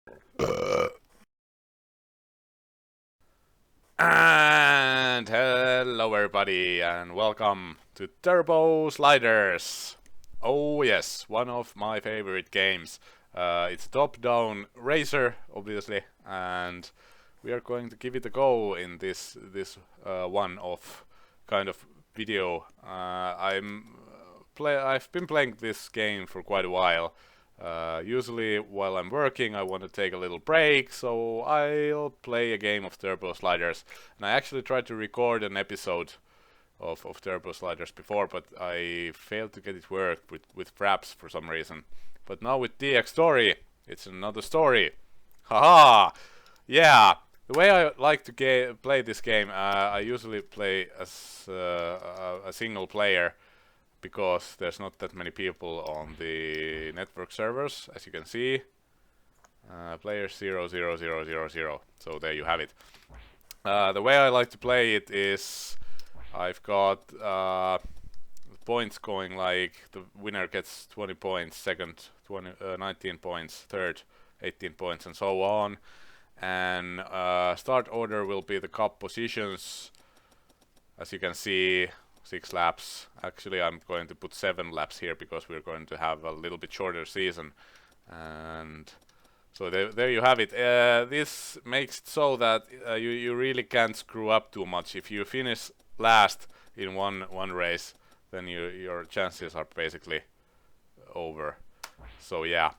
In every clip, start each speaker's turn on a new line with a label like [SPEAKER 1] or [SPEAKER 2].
[SPEAKER 1] And hello everybody and welcome to Turbo Sliders. Oh yes, one of my favorite games. It's a top-down racer, obviously, and we are going to give it a go in this one-off kind of video. I've been playing this game for quite a while. Usually while I'm working I want to take a little break, so I'll play a game of Turbo Sliders. And I actually tried to record an episode of Turbo Sliders before, but I failed to get it work with Fraps for some reason. But now with DX Story, it's another story. Haha! Yeah! The way I like to play this game, I usually play as a single player, because there's not that many people on the network servers, as you can see. Players 00000. So there you have it. The way I like to play it is I've got points going like the winner gets 20 points, second 19 points, third 18 points, and so on. And start order will be the cup positions. As you can see, 6 laps. Actually, I'm going to put 7 laps here because we're going to have a little bit shorter season. And so there you have it. This makes it so that you really can't screw up too much. If you finish last in one race, then your chances are basically over. So yeah.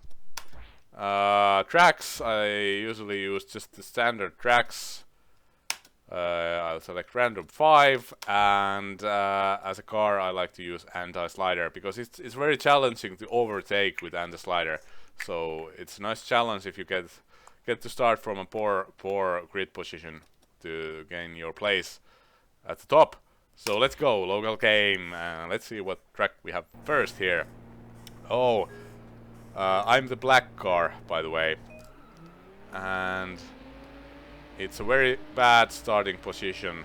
[SPEAKER 1] Tracks, I usually use just the standard tracks. I'll select random 5, and as a car I like to use AntiSlider because it's very challenging to overtake with AntiSlider. So it's a nice challenge if you get to start from a poor grid position to gain your place at the top. So let's go, local game, and let's see what track we have first here. Oh, I'm the black car, by the way, and it's a very bad starting position,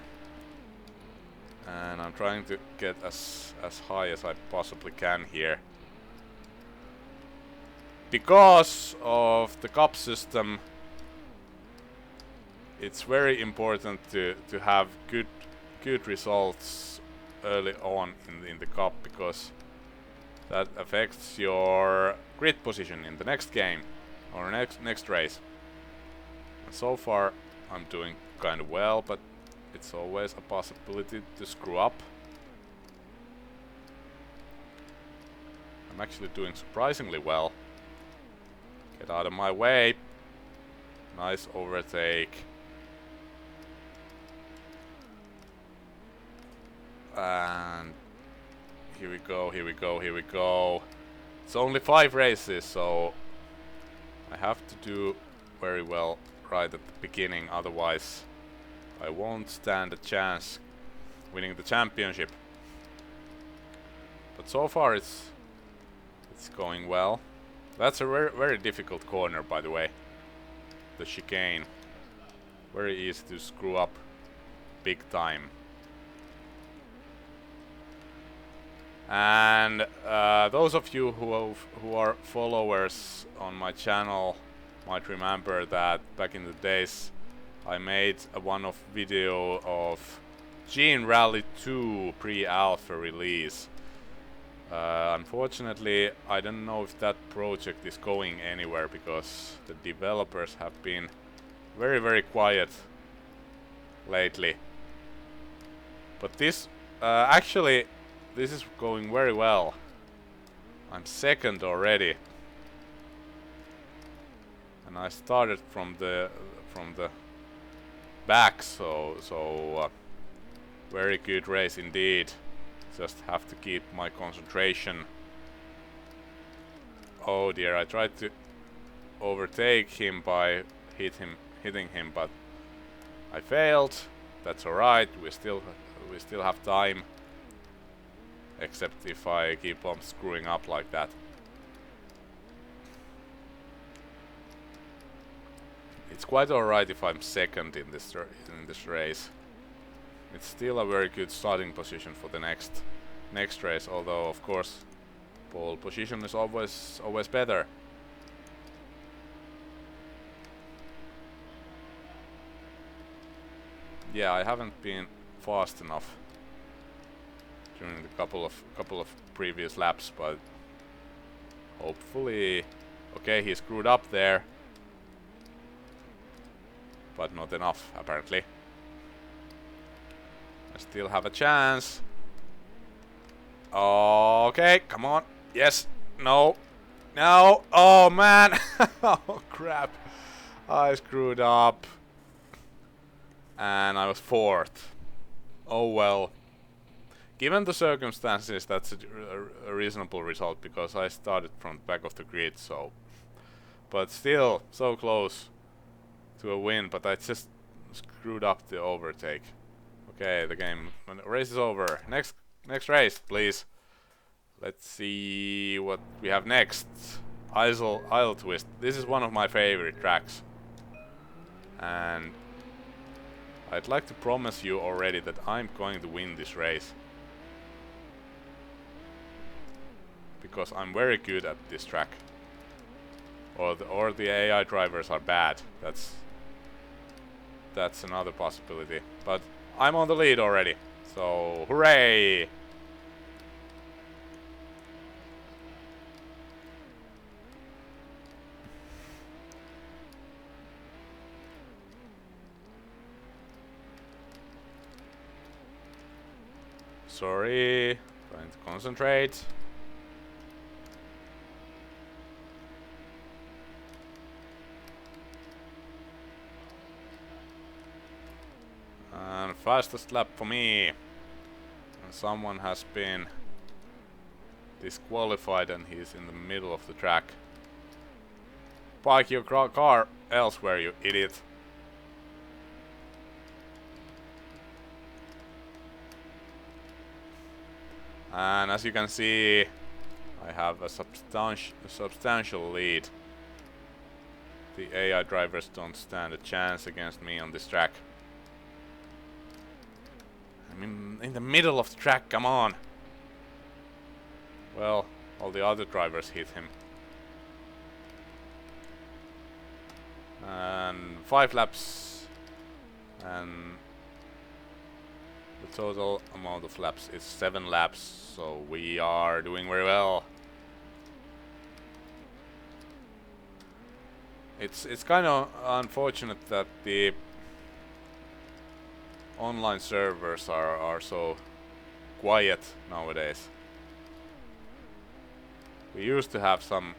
[SPEAKER 1] and I'm trying to get as high as I possibly can here. Because of the cup system, it's very important to have good results early on in the cup, because that affects your grid position in the next game or next race. And so far I'm doing kind of well, but it's always a possibility to screw up. I'm actually doing surprisingly well. Get out of my way. Nice overtake. And here we go, here we go, here we go. It's only 5 races, so I have to do very well right at the beginning, otherwise I won't stand a chance winning the championship. But so far it's going well. That's a very difficult corner, by the way. The chicane. Very easy to screw up big time. And those of you who are followers on my channel might remember that back in the days I made a one-off video of Gene Rally 2 pre-alpha release. Unfortunately, I don't know if that project is going anywhere because the developers have been very quiet lately. But this actually, this is going very well. I'm second already, and I started from the back, so very good race indeed. Just have to keep my concentration. Oh dear, I tried to overtake him by hitting him, but I failed. That's alright. We still have time. Except if I keep on screwing up like that. It's quite alright if I'm second in this race. It's still a very good starting position for the next race, although of course pole position is always better. Yeah, I haven't been fast enough during the couple of previous laps, but hopefully... Okay, he screwed up there. But not enough, apparently. I still have a chance. Okay, come on. Yes. No. No. Oh, man. Oh, crap. I screwed up. And I was 4th. Oh, well. Given the circumstances, that's a reasonable result, because I started from the back of the grid, so... But still, so close to a win, but I just screwed up the overtake. Okay, the race is over. Next race, please. Let's see what we have next. Isle Twist. This is one of my favorite tracks. And I'd like to promise you already that I'm going to win this race. Because I'm very good at this track. Or the AI drivers are bad. That's another possibility. But I'm on the lead already. So, hooray! Sorry. Trying to concentrate. And fastest lap for me. And someone has been disqualified and he's in the middle of the track. Park your car elsewhere, you idiot. And as you can see, I have a substantial lead. The AI drivers don't stand a chance against me on this track. I'm in the middle of the track, come on! Well, all the other drivers hit him. And 5 laps. And the total amount of laps is 7 laps, so we are doing very well. It's kind of unfortunate that the online servers are so quiet nowadays. We used to have some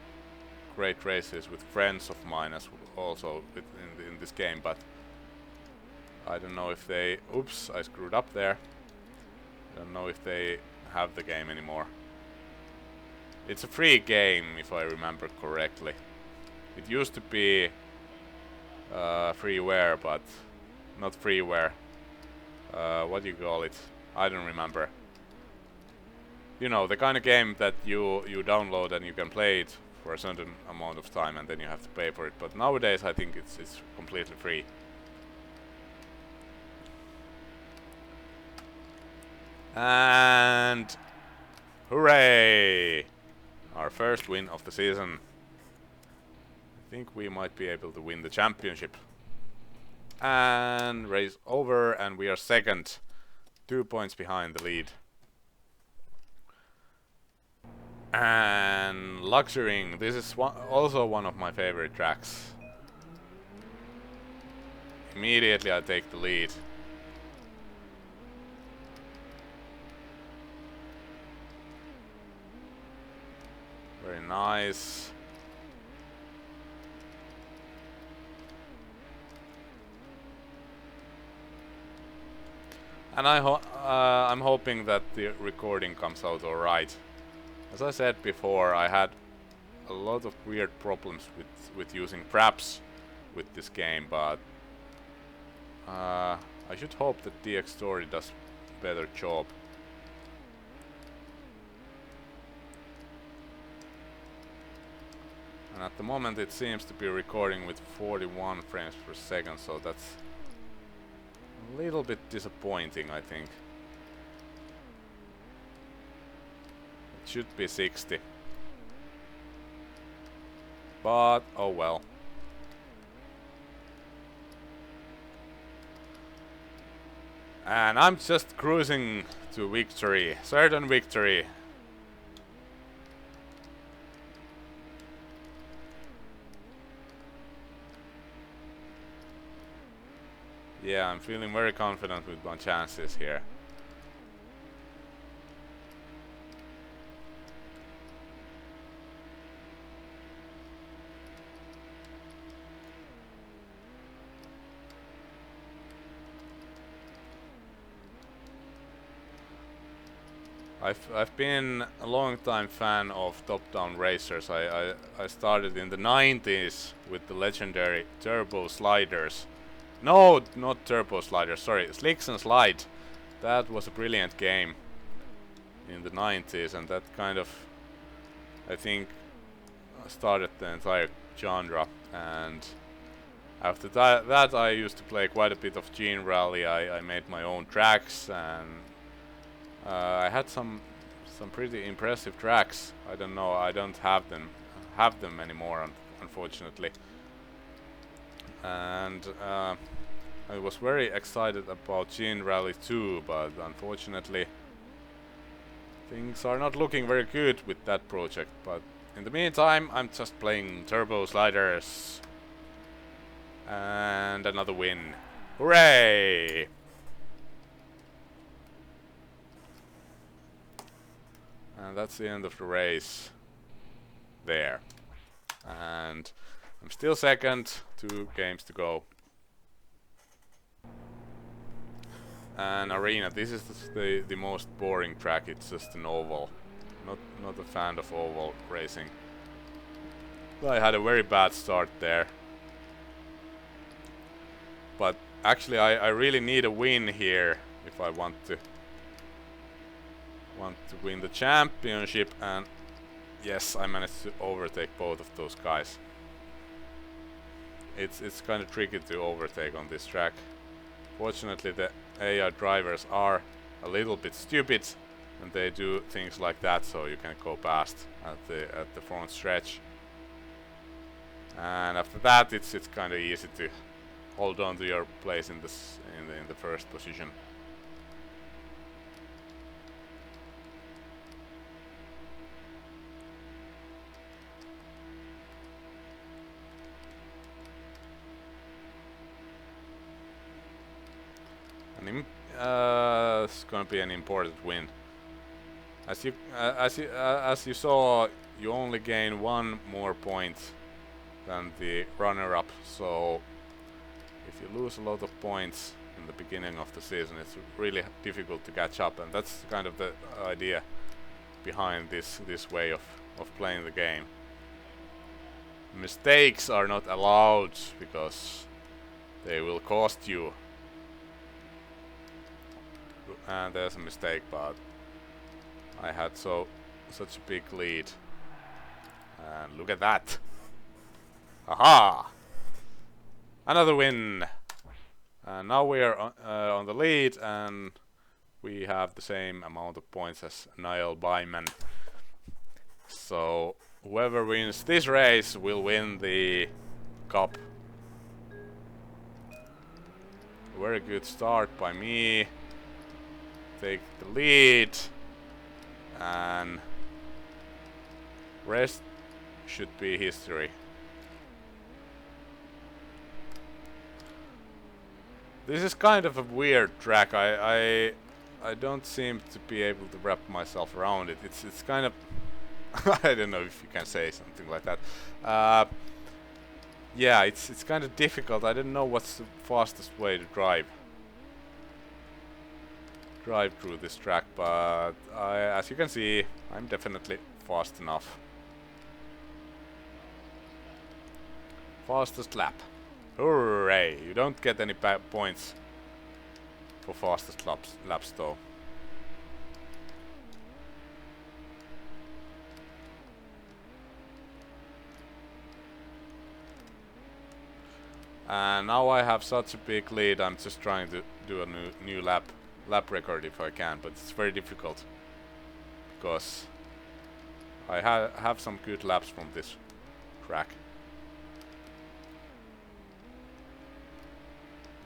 [SPEAKER 1] great races with friends of mine as also in this game, but I don't know if they... Oops, I screwed up there. I don't know if they have the game anymore. It's a free game, if I remember correctly. It used to be freeware, but not freeware. What do you call it? I don't remember. You know, the kind of game that you download and you can play it for a certain amount of time and then you have to pay for it. But nowadays I think it's completely free. And hooray! Our first win of the season. I think we might be able to win the championship. And race over, and we are second. 2 points behind the lead. And Luxuring, this is also one of my favorite tracks. Immediately I take the lead. Very nice. And I'm hoping that the recording comes out alright. As I said before, I had a lot of weird problems with using fraps with this game, but I should hope that DX Story does a better job. And at the moment it seems to be recording with 41 frames per second, so that's a little bit disappointing, I think. It should be 60. But, oh well. And I'm just cruising to victory, certain victory. Yeah, I'm feeling very confident with my chances here. I've been a long time fan of top-down racers. I started in the 90s with the legendary Turbo Sliders. No, not Turbo Sliders, sorry, Slicks and Slide. That was a brilliant game in the 90s, and that kind of, I think, started the entire genre. And after that I used to play quite a bit of Gene Rally. I made my own tracks, and I had some pretty impressive tracks. I don't know, I don't have them anymore, unfortunately. And I was very excited about Gene Rally 2, but unfortunately things are not looking very good with that project. But in the meantime, I'm just playing Turbo Sliders. And another win. Hooray! And that's the end of the race. There. And I'm still second, 2 games to go. And Arena, this is the most boring track, it's just an oval. Not a fan of oval racing. I had a very bad start there. But actually I really need a win here if I want to win the championship, and yes, I managed to overtake both of those guys. It's kind of tricky to overtake on this track. Fortunately, the AI drivers are a little bit stupid, and they do things like that, so you can go past at the front stretch. And after that, it's kind of easy to hold on to your place in the first position. And it's gonna be an important win. As you saw, you only gain 1 more point than the runner-up. So if you lose a lot of points in the beginning of the season, it's really difficult to catch up, and that's kind of the idea behind this way of playing the game. Mistakes are not allowed because they will cost you. And there's a mistake, but I had such a big lead. And look at that! Aha! Another win! And now we are on the lead, and we have the same amount of points as Niall Byman. So whoever wins this race will win the cup. Very good start by me. Take the lead, and rest should be history. This is kind of a weird track. I don't seem to be able to wrap myself around it. It's kind of I don't know if you can say something like that. Yeah, it's kind of difficult. I don't know what's the fastest way to drive through this track, but as you can see, I'm definitely fast enough. Fastest lap. Hooray! You don't get any points for fastest laps though. And now I have such a big lead, I'm just trying to do a new lap record if I can, but it's very difficult because I have some good laps from this track.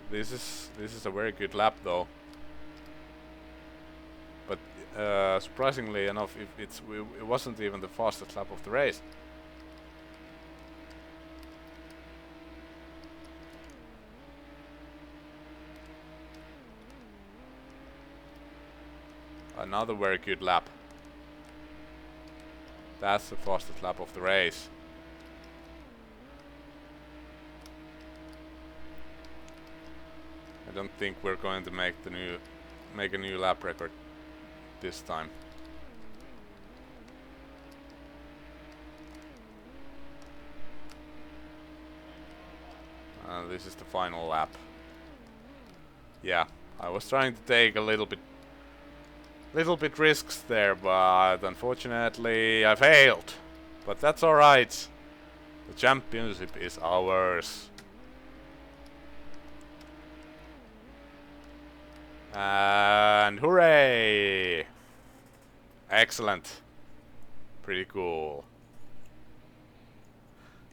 [SPEAKER 1] This is a very good lap though. surprisingly enough, it wasn't even the fastest lap of the race. Another very good lap. That's the fastest lap of the race. I don't think we're going to make a new lap record this time. This is the final lap. Yeah, I was trying to take a little bit risks there, but unfortunately I failed. But that's alright. The championship is ours. And hooray! Excellent. Pretty cool.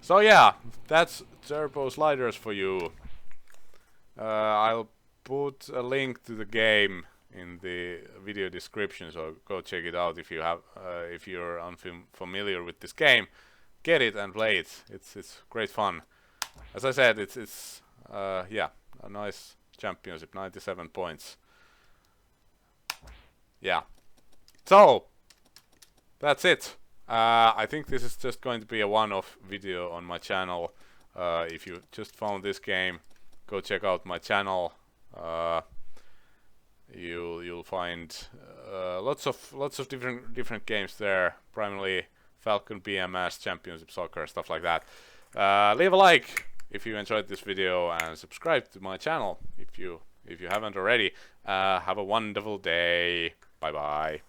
[SPEAKER 1] So yeah, that's Turbo Sliders for you. I'll put a link to the game in the video description, so go check it out if you have if you're unfamiliar with this game. Get it and play it. It's great fun. As I said, it's yeah, a nice championship, 97 points. Yeah. So that's it. I think this is just going to be a one-off video on my channel. If you just found this game, go check out my channel. You'll find lots of different games there. Primarily Falcon BMS, Championship Soccer, stuff like that. Leave a like if you enjoyed this video and subscribe to my channel if you haven't already. Have a wonderful day. Bye bye.